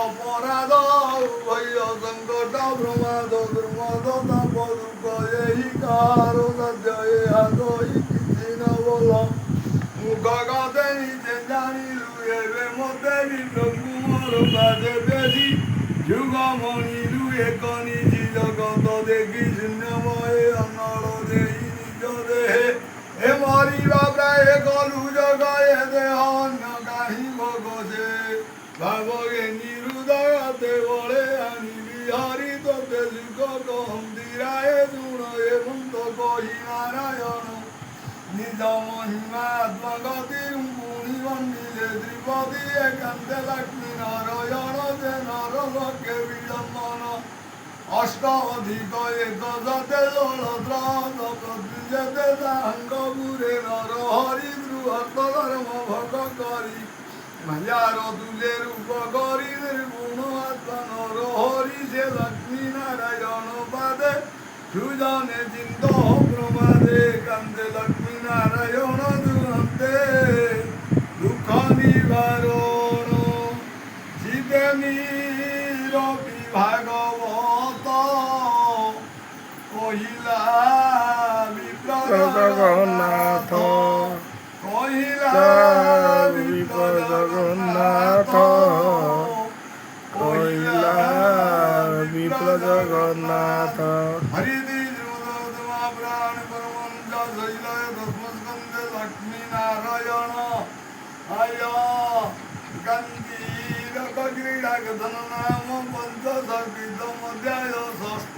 অপরাধ উভয় সংকট প্রমাদ দুর্মদ তাপ দুঃখ এই কারো সত্য এ হাত କିଛି ନ ବୋଲ মুখ কথা নিজে জানিলু ଏବେ ମୋତେ ବି ପ୍ରଭୁ ମୋର ବାଜେ ବେଶୀ ଯୁଗ ମଣିଲୁ ଏକ ନିଜି ଜଗତ ଦେଖି ଶୂନ୍ୟମୟ ଅନଳ ଦେଇ ନିଜ ଦେହେ ଏ ମରିବା ପ୍ରାୟ କଲୁ ଜଗ ଏ ଦେହ ଅନ୍ୟ କାହିଁ ଭୋଗସେ ଭାବ ହୃଦୟତେ ବଳେ ଆଣିଲି ହରି ତୋତେ ସୁଖ କହନ୍ତି ରାୟ ଶୁଣ ଏବଂ ତ କହି ନାରାୟଣ ନିଜ ମହିମା ଆତ୍ମଗତି ପୁଣି ବନ୍ଦିଲେ ତ୍ରିପଦୀ ଏକାନ୍ତେ ଲକ୍ଷ୍ମୀ ନାରାୟଣ ଯେ ନର ଲୋକେ ବିଡ଼ମ୍ବନ ଅଷ୍ଟ ଅଧିକ ଏକ ସତେ ଯେତେ ତାଙ୍କ ପୁରେ ନର ହରି ବୃହତ ଧର୍ମ ଭୋଗ କରି ମାୟାର ତୁଲେ ରୂପ କରି ନିର୍ଗୁଣ ଆତ୍ମା ନର ହରି ସେ ଲକ୍ଷ୍ମୀ ନାରାୟଣ ପାଦେ সুজনে চিন্ত প্রমাদে কান্দে লক্ষ্মী নারায়ণ দুরন্তে দুঃখ নিবারণ জীবে নিরবি ভাগবত কহিলা জগন্নাথ কহিলা জগন্নাথ কহিলা বিপ্র জগন্নাথ হরিদি জগদমা প্রাণ পরমঞ্চ শৈলয় দশমস্কন্ধে লক্ষ্মী নারায়ণ আয় গন্ধীর ক্রীড়া কথন নাম পঞ্চশকৃত অধ্যায় ষষ্ঠ